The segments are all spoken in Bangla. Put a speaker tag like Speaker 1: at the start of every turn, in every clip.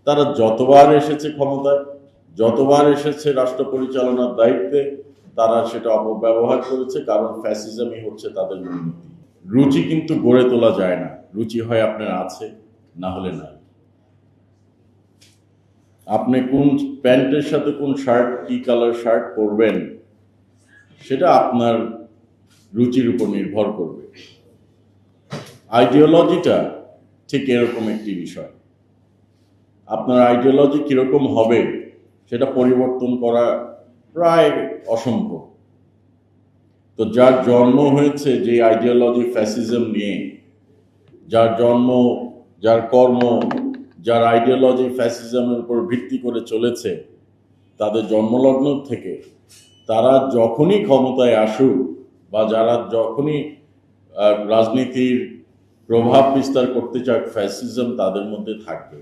Speaker 1: তারা যতবার এসেছে ক্ষমতায়, যতবার এসেছে রাষ্ট্র পরিচালনার দায়িত্বে, তারা সেটা অপব্যবহার করেছে, কারণ ফ্যাসিজমই হচ্ছে তাদের মূলনীতি। রুচি কিন্তু গড়ে তোলা যায় না, রুচি হয় আপনার আছে, না হলে নাই। আপনি কোন প্যান্টের সাথে কোন শার্ট, কি কালার শার্ট পরবেন, সেটা আপনার রুচির উপর নির্ভর করবে। আইডিওলজিটা ঠিক এরকম একটি বিষয়। আপনার আইডিওলজি কিরকম হবে সেটা পরিবর্তন করা প্রায় অসম্ভব। তো যার জন্ম হয়েছে যে আইডিওলজি ফ্যাসিজম নিয়ে, যার জন্ম, যার কর্ম, যার আইডিওলজি ফ্যাসিজমের উপর ভিত্তি করে চলেছে, তাদের জন্মলগ্ন থেকে তারা যখনই ক্ষমতায় আসুক বা যারা যখনই রাজনীতির প্রভাব বিস্তার করতে চাক, ফ্যাসিজম তাদের মধ্যে থাকবে।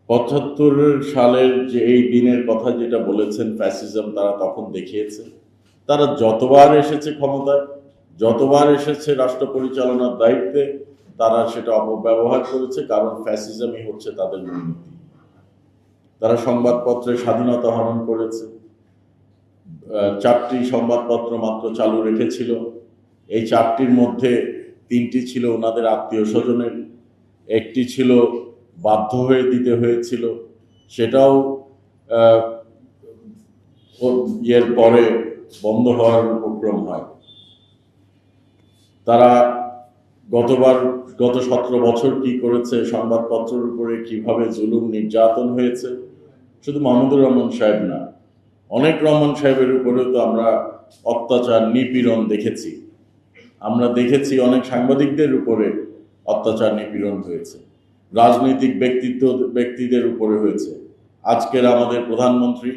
Speaker 1: ৭৫ সালের যে এই দিনের কথা যেটা বলেছেন, ফ্যাসিজম তারা তখন দেখিয়েছে। তারা যতবার এসেছে ক্ষমতায়, যতবার এসেছে রাষ্ট্র পরিচালনার দায়িত্বে, তারা সেটা অপব্যবহার করেছে, কারণ ফ্যাসিজমই হচ্ছে তাদের মূলনীতি। তারা সংবাদপত্রের স্বাধীনতা হরণ করেছে। 4টি সংবাদপত্র মাত্র চালু রেখেছিল। এই 4টির মধ্যে 3টি ছিল ওনাদের আত্মীয় স্বজনের, একটি ছিল বাধ্য হয়ে দিতে হয়েছিল, সেটাও এর পরে বন্ধ হওয়ার উপক্রম হয়। তারা গত 17 বছর কি করেছে, সংবাদপত্রের উপরে কিভাবে জুলুম নির্যাতন হয়েছে, শুধু মাহমুদুর রহমান সাহেব না, অনেক রহমান সাহেবের উপরেও তো আমরা অত্যাচার নিপীড়ন দেখেছি। আমরা দেখেছি অনেক সাংবাদিকদের উপরে অত্যাচার নিপীড়ন হয়েছে, রাজনৈতিক ব্যক্তিদের উপরে হয়েছে। আজকের আমাদের প্রধানমন্ত্রী,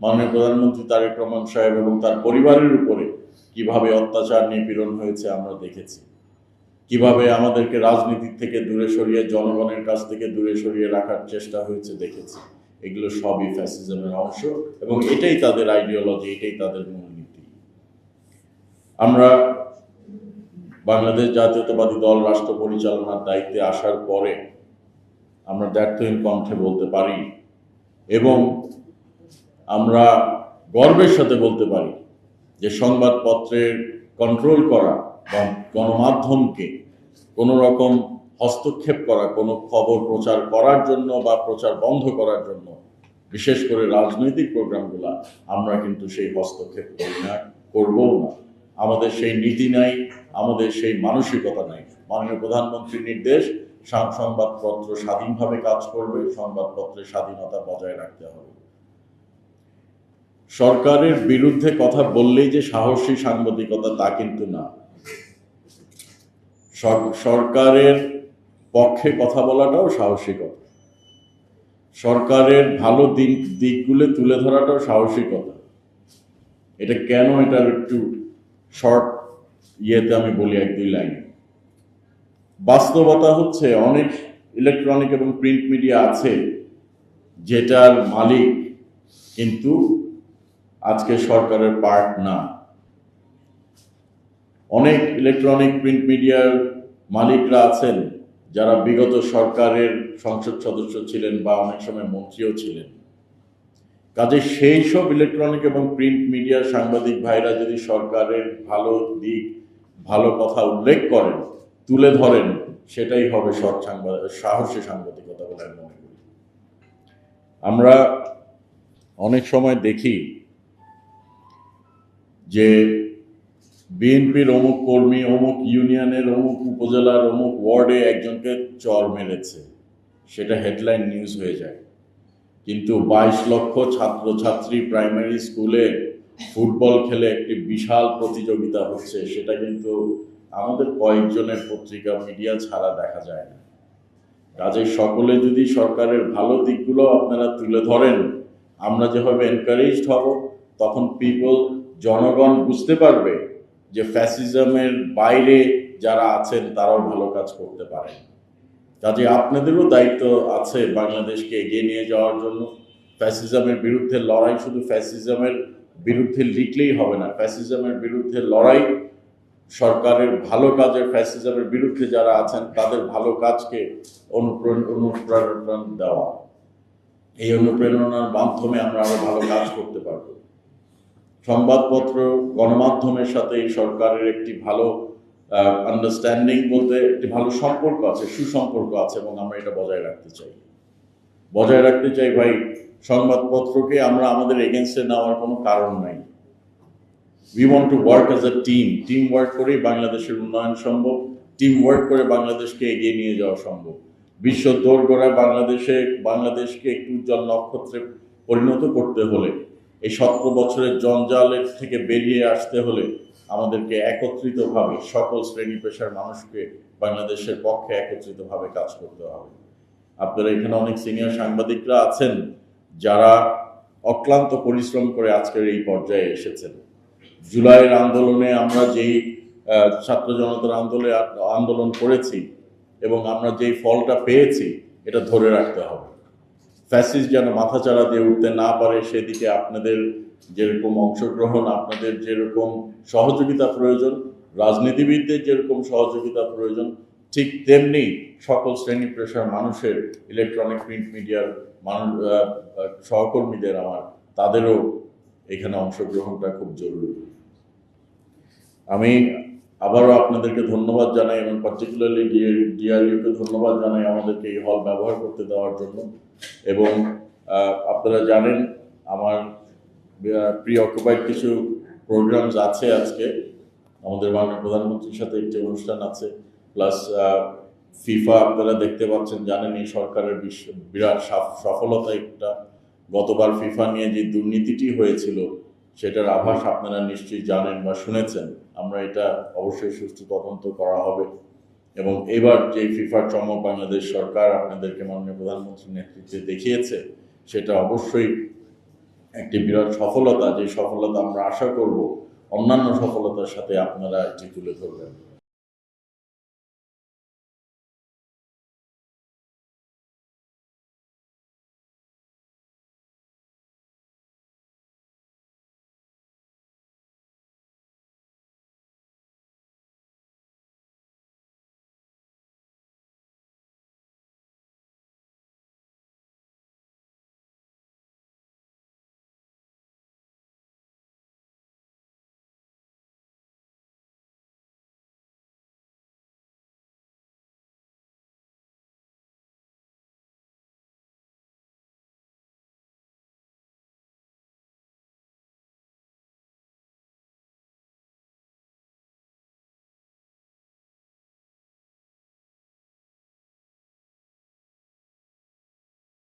Speaker 1: মাননীয় প্রধানমন্ত্রী তারেক রহমান সাহেব এবং তার পরিবারের উপরে কিভাবে অত্যাচার নিপীড়ন হয়েছে আমরা দেখেছি। কিভাবে আমাদেরকে রাজনীতি থেকে দূরে সরিয়ে, জনগণের কাছ থেকে দূরে সরিয়ে রাখার চেষ্টা হয়েছে দেখেছি। এগুলো সবই ফ্যাসিজমের অংশ এবং এটাই তাদের আইডিওলজি, এটাই তাদের মূলনীতি। আমরা বাংলাদেশ জাতীয়তাবাদী দল রাষ্ট্র পরিচালনার দায়িত্বে আসার পরে আমরা দ্ব্যর্থহীন কণ্ঠে বলতে পারি এবং আমরা গর্বের সাথে বলতে পারি যে সংবাদপত্রের কন্ট্রোল করা বা গণমাধ্যমকে কোনো রকম হস্তক্ষেপ করা, কোনো খবর প্রচার করার জন্য বা প্রচার বন্ধ করার জন্য, বিশেষ করে রাজনৈতিক প্রোগ্রামগুলা, আমরা কিন্তু সেই হস্তক্ষেপ করি না, করবও না। আমাদের সেই নীতি নাই, আমাদের সেই মানসিকতা নাই। মাননীয় প্রধানমন্ত্রীর নির্দেশ, সংবাদপত্র স্বাধীনভাবে কাজ করবে, সংবাদপত্রের স্বাধীনতা বজায় রাখতে হবে। সরকারের বিরুদ্ধে কথা বললেই যে সাহসী সাংবাদিকতা, তা কিন্তু না। সরকারের পক্ষে কথা বলাটাও সাহসিকতা, সরকারের ভালো দিকগুলো তুলে ধরাটাও সাহসিকতা। এটা কেন, এটার একটু শর্ট ইয়েতে আমি বলি 1-2 লাইন। বাস্তবতা হচ্ছে অনেক ইলেকট্রনিক এবং প্রিন্ট মিডিয়া আছে যেটার মালিক কিন্তু আজকে সরকারের পার্ট না। অনেক ইলেকট্রনিক প্রিন্ট মিডিয়ার মালিকরা আছেন যারা বিগত সরকারের সংসদ সদস্য ছিলেন বা অনেক সময় মন্ত্রীও ছিলেন। কাজে সেই সব ইলেকট্রনিক এবং প্রিন্ট মিডিয়ার সাংবাদিক ভাইরা যদি সরকারের ভালো দিক, ভালো কথা উল্লেখ করেন, তুলে ধরেন, সেটাই হবে সাহসী সাংবাদিকতা বলে আমি মনে করি। আমরা অনেক সময় দেখি যে বিএনপির অমুক কর্মী অমুক ইউনিয়নের অমুক উপজেলার অমুক ওয়ার্ডে একজনকে চর মেরেছে, সেটা হেডলাইন নিউজ হয়ে যায়। কিন্তু 22 লক্ষ ছাত্রছাত্রী প্রাইমারি স্কুলে ফুটবল খেলে একটি বিশাল প্রতিযোগিতা হচ্ছে, সেটা কিন্তু আমাদের কয়েকজনের পত্রিকা মিডিয়া ছাড়া দেখা যায় না। কাজে সকলে যদি সরকারের ভালো দিকগুলো আপনারা তুলে ধরেন, আমরা যেভাবে এনকারেজড হব, তখন জনগণ বুঝতে পারবে যে ফ্যাসিজমের বাইরে যারা আছেন তারাও ভালো কাজ করতে পারে। কাজে আপনাদেরও দায়িত্ব আছে বাংলাদেশকে এগিয়ে নিয়ে যাওয়ার জন্য। ফ্যাসিজমের বিরুদ্ধে লড়াই শুধু ফ্যাসিজমের বিরুদ্ধে লিখলেই হবে না, ফ্যাসিজমের বিরুদ্ধে লড়াই সরকারের ভালো কাজে ফ্যাসিজমের বিরুদ্ধে যারা আছেন তাদের ভালো কাজকে অনুপ্রেরণা দেওয়া। এই অনুপ্রেরণার মাধ্যমে আমরা আরো ভালো কাজ করতে পারবো। সংবাদপত্র গণমাধ্যমের সাথে এই সরকারের একটি ভালো আন্ডারস্ট্যান্ডিং বলতে একটি ভালো সম্পর্ক আছে, সুসম্পর্ক আছে, এবং আমরা এটা বজায় রাখতে চাই ভাই। সংবাদপত্রকে আমরা আমাদের এগেনস্টে নেওয়ার কোনো কারণ নাই। We want to work as a team work করেই বাংলাদেশের উন্নয়ন সম্ভব, টিম ওয়ার্ক করে বাংলাদেশকে এগিয়ে নিয়ে যাওয়া সম্ভব। বিশ্ব দোরগোড়ায় বাংলাদেশকে একটি উজ্জ্বল নক্ষত্রে পরিণত করতে হলে, এই 17 বছরের জঞ্জালের থেকে বেরিয়ে আসতে হলে আমাদেরকে একত্রিতভাবে সকল শ্রেণী পেশার মানুষকে বাংলাদেশের পক্ষে একত্রিতভাবে কাজ করতে হবে। আপনারা এখানে অনেক সিনিয়র সাংবাদিকরা আছেন যারা অক্লান্ত পরিশ্রম করে আজকের এই পর্যায়ে এসেছেন। জুলাইয়ের আন্দোলনে আমরা যেই ছাত্র জনতার আন্দোলন করেছি এবং আমরা যেই ফলটা পেয়েছি, এটা ধরে রাখতে হবে। ফ্যাসিস্ট যেন মাথাচাড়া দিয়ে উঠতে না পারে, সেদিকে আপনাদের যেরকম অংশগ্রহণ, আপনাদের যেরকম সহযোগিতা প্রয়োজন, রাজনীতিবিদদের যেরকম সহযোগিতা প্রয়োজন, ঠিক তেমনি সকল শ্রেণী পেশার মানুষের, ইলেকট্রনিক প্রিন্ট মিডিয়ার সহকর্মীদের তাদেরও এখানে অংশগ্রহণটা খুব জরুরি। আমি আবারও আপনাদেরকে ধন্যবাদ জানাই, এবং পার্টিকুলারলি ডিআরইউকে ধন্যবাদ জানাই আমাদেরকে এই হল ব্যবহার করতে দেওয়ার জন্য। এবং আপনারা জানেন আমার প্রি অকুপাইড কিছু প্রোগ্রামস আছে। আজকে আমাদের মাননীয় প্রধানমন্ত্রীর সাথে একটি অনুষ্ঠান আছে, প্লাস ফিফা আপনারা দেখতে পাচ্ছেন, জানেন এই সরকারের বিরাট সফলতা একটা। গতবার ফিফা নিয়ে যে দুর্নীতিটি হয়েছিল সেটার আভাস আপনারা নিশ্চয়ই জানেন বা শুনেছেন। আমরা এটা অবশ্যই সুষ্ঠু তদন্ত করা হবে, এবং এবার যে ফিফার চমক বাংলাদেশ সরকার আপনাদেরকে মাননীয় প্রধানমন্ত্রীর নেতৃত্বে দেখিয়েছে, সেটা অবশ্যই একটি বিরাট সফলতা, যে সফলতা আমরা আশা করব অন্যান্য সফলতার সাথে আপনারা এটি তুলে ধরবেন।